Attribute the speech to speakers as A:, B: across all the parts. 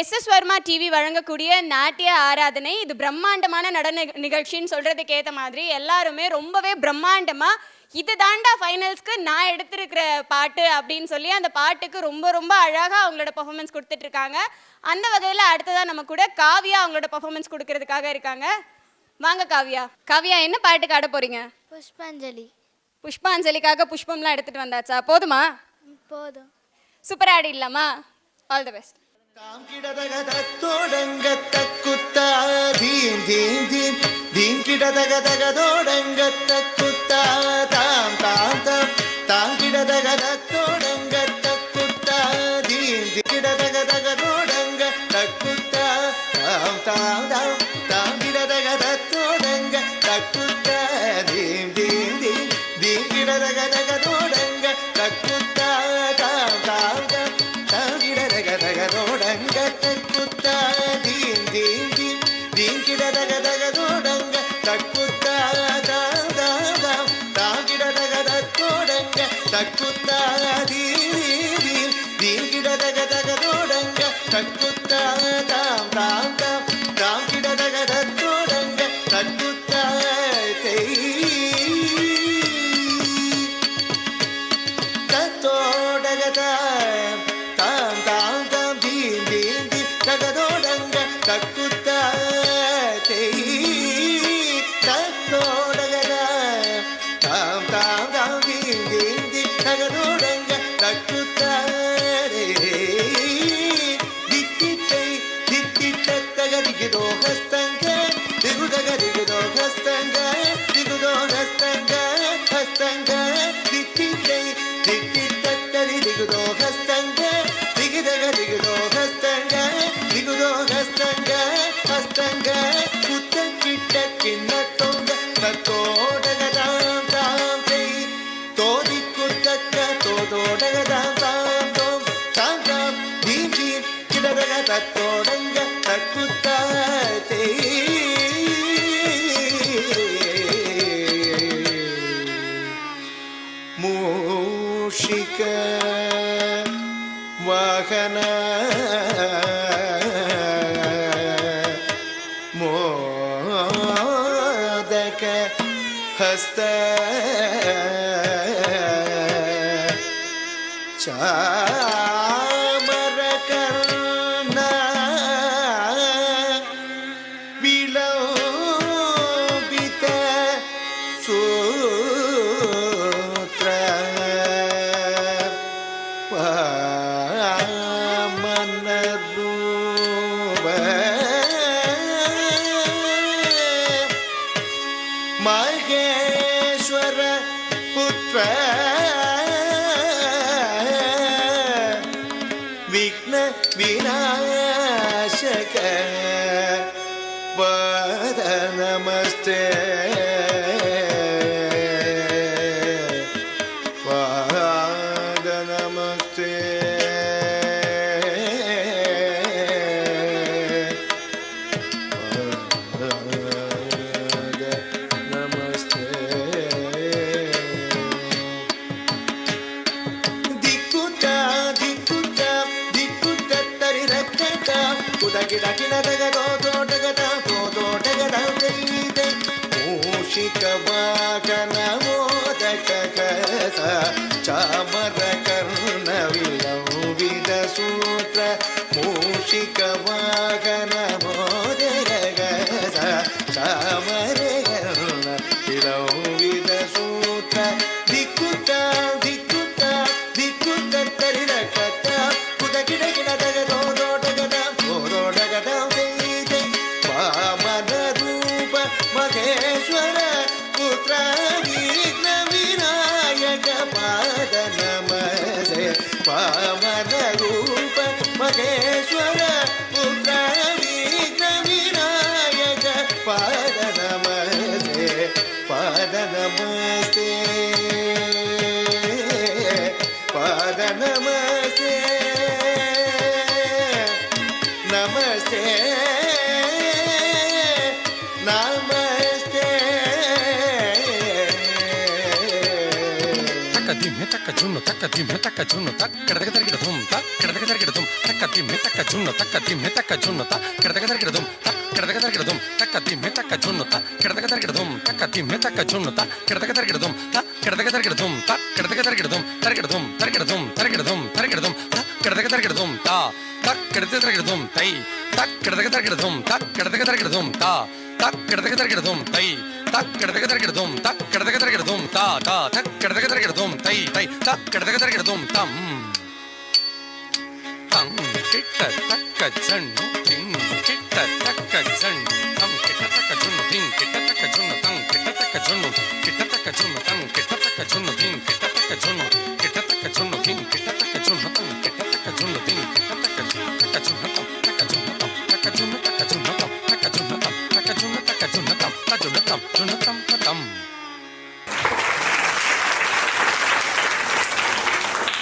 A: S Verma TV வழங்கக்கூடிய நாட்டிய ஆராதனை. இது பிரம்மாண்டமான நடன நிகழ்ச்சின்னு சொல்கிறதுக்கு ஏற்ற மாதிரி எல்லாருமே ரொம்பவே பிரம்மாண்டமாக இது தாண்டா ஃபைனல்ஸ்க்கு நான் எடுத்திருக்கிற பாட்டு அப்படின்னு சொல்லி அந்த பாட்டுக்கு ரொம்ப ரொம்ப அழகாக அவங்களோட பர்ஃபார்மன்ஸ் கொடுத்துட்ருக்காங்க. அந்த வகையில் அடுத்ததாக நம்ம கூட காவியா அவங்களோட பர்ஃபார்மன்ஸ் கொடுக்கறதுக்காக இருக்காங்க. வாங்க காவியா. காவியா, என்ன பாட்டுக்கு ஆட போகிறீங்க?
B: புஷ்பாஞ்சலி.
A: புஷ்பாஞ்சலிக்காக புஷ்பம்லாம் எடுத்துகிட்டு வந்தாச்சா? போதுமா?
B: போதும்.
A: சூப்பராக ஆடிடலாமா? All the best.
C: தாம் கிடதக தோடங்க தக்குத்தா தீம் தீம் தீம் தீம் கிடதக தோடங்க தக்குத்தா தாம் தாம் தாம் தாம் கிடதக தோடங்க தக்குத்தா தீம் கிடதக தோடங்க தக்குத்தா தாம் தாம் தாம் தாம் கிடதக தோடங்க தக்குத்தா தீம் தீம் தீம் தீம் கிடதக தோடங்க தக்குத்தா தாம் தாம் தாம் தாம் கிடதக தோடங்க தக்குத்தா தீம் தீம் தீம் தீம் கிடதக தோடங்க தக்குத்தா தாம் தாம் தாம் தாம் கிடதக தோடங்க தக்குத்தா தீம் தீம் தீம் கிடதக தோடங்க தக்குத்தா தாம் தாம் தாம் தாம் கிடதக தோடங்க தக்குத்தா தத்தோடக தாம் தாம் தாம் தீம் தீம் தீம் தகதோடங்க தக்குத்தா தத்தோடக தாம் தாம் தாம் தீம் தீம் தீம் தகதோடங்க தக்குத்தா தித்தித்தை தித்தித்த தகதிகுதோ ஹஸ்தங்க திகுதக திகுதோ ஹஸ்தங்க திகுதோ ஹஸ்தங்க ஹஸ்தங்க தித்தித்தை தித்தித்தரி திகுதோ ஹஸ்தங்க திகுதக திகுதோ ஹஸ்தங்க திகுதோ ஹஸ்தங்க ஹஸ்தங்க குத்த கிட்ட கிண்ண தொங்க தத்தோடக தாம் தாம் செய் தோதி குத்தக்க தோதோடக தாம் தாம் தோம் தாம் தாம் தீம் தீம் கிடதக தத்தோடங்க தக்குத்தா மூஷிக வாகன மோதக ஹஸ்த சாமர கர்ண விலோபித சூத்ர வாமனரூப மகேஸ்வர புத்ர விக்ன விநாசக வத நமஸ்தே வத நமஸ்தே ಮೂಷಿಕ ವಾಗನ ಮೋದಕ ಕಸ ಚಾಮರ ಕರ್ಣ ವಿಲಂಬಿತ ಸೂತ್ರ ಮೂಷಿಕ ವಾಗನ ಮೋದಕ ಕಸ ಚಾಮರ ಕರ್ಣ ವಿಲಂಬಿತ ಸೂತ್ರ ದಿಕ್ಕುತ್ತ ದಿಕ್ಕುತ್ತ ದಿಕ್ಕುತ್ತ ತರಿದ ಕತ್ತ ಕುದ ಗಿಡ ಗಿಡದಗ ದೋದೋಟಗದ ದೋದೋಟಗದ ವಾಮನ ರೂಪ ಮಹೇಶ್ವರ ಪುತ್ರ ವಿಘ್ನ ವಿನಾಯಕ ಪಾದ ನಮಸ್ತೆ ವಾಮನ ರೂಪ ಮಹೇಶ್ವರ ಪುತ್ರ ವಿಘ್ನ ವಿನಾಯಕ ಪಾದ ನಮಸ್ತೆ ಪಾದ ನಮಸ್ತೆ ಪಾದ ನಮಸ್ತೆ ನಮಸ್ತೆ ನಮಸ್ತೆ
D: Taka ஜுன்னு தக்க திம்ம தக்க ஜுன்னு தக் கிடதக தரிக்கிடதும் தக் கிடதக தரிக்கிடதும் தக்க திம்ம தக்க ஜுன்னு தக்க திம்ம தக்க ஜுன்னு தக் கிடதக தரிக்கிடதும் தக் கிடதக தரிக்கிடதும் தக்க திம்ம தக்க ஜுன்னு தக் கிடதக தரிக்கிடதும் தக்க திம்ம தக்க ஜுன்னு தக் கிடதக தரிக்கிடதும் தக் கிடதக தரிக்கிடதும் தக் கிடதக தரிக்கிடதும் தரிக்கிடதும் தரிக்கிடதும் தரிக்கிடதும் தரிக்கிடதும் தக் கிடதக தரிக்கிடதும் தா தக் கிடதக தரிக்கிடதும் தை தக் கிடதக தரிக்கிடதும் தக் கிடதக தரிக்கிடதும் தா தக் கிடதக தரிக்கிடதும் தை தக் கிடதக தரிக்கிடதும் தக் கிடதக தரிக்கிடதும் தா தா தக் கிடதக தரிக்கிடதும் தை தை தக் கிடதக தரிக்கிடதும் தம் தம் கிட்ட தக்க ஜன்னு திங் கிட்ட தக்க ஜன்னு தம் கிட்ட தக்க ஜன்னு திங் கிட்ட தக்க ஜன்னு தம் கிட்ட தக்க ஜன்னு கிட்ட தக்க ஜன்னு தம் கிட்ட தக்க ஜன்னு திங் கிட்ட தக்க ஜன்னு கிட்ட தக்க ஜன்னு திங் கிட்ட தக்க ஜன்னு தம் கிட்ட தக்க ஜன்னு திங் கிட்ட தக்க ஜன்னு தம் தக்க ஜன்னு தம் தக்க ஜன்னு தக்க ஜன்னு தம் தக்க ஜன்னு தம் தக்க ஜன்னு தக்க ஜன்னு தம் தக்க ஜன்னு தம் ஜன்னு தம் தம்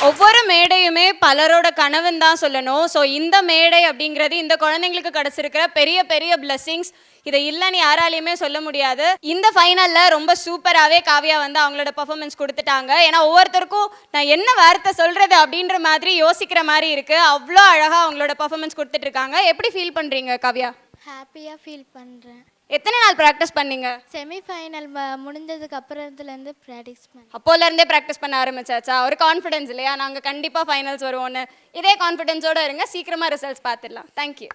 A: ஒவ்வொரு மேடையுமே பலரோட கனவுன்னு தான் சொல்லணும். ஸோ இந்த மேடை அப்படிங்கிறது இந்த குழந்தைங்களுக்கு கிடைச்சிருக்கிற பெரிய பெரிய பிளெஸிங்ஸ். இதை இல்லைன்னு யாராலையுமே சொல்ல முடியாது. இந்த ஃபைனலில் ரொம்ப சூப்பராகவே காவியா வந்து அவங்களோட பர்ஃபார்மன்ஸ் கொடுத்துட்டாங்க. ஏன்னா ஒவ்வொருத்தருக்கும் நான் என்ன வார்த்தை சொல்கிறது அப்படின்ற மாதிரி யோசிக்கிற மாதிரி இருக்குது. அவ்வளோ அழகாக அவங்களோட பர்ஃபார்மன்ஸ் கொடுத்துட்ருக்காங்க. எப்படி ஃபீல் பண்ணுறீங்க காவியா?
B: ஹாப்பியாக ஃபீல் பண்ணுறேன்.
A: எத்தனை நாள் ப்ராக்டிஸ் பண்ணீங்க?
B: செமிஃபைனல் முடிஞ்சதுக்கு அப்புறத்துலேருந்து ப்ராக்டிஸ் பண்ணேன்.
A: அப்போலேருந்தே ப்ராக்டிஸ் பண்ண ஆரம்பிச்சாச்சா? ஒரு கான்ஃபிடன்ஸ் இல்லையா, நாங்கள் கண்டிப்பாக ஃபைனல்ஸ் வருவோன்னு? இதே கான்ஃபிடென்ஸோடு இருங்க, சீக்கிரமாக ரிசல்ட்ஸ் பார்த்துடலாம். தேங்க்யூ.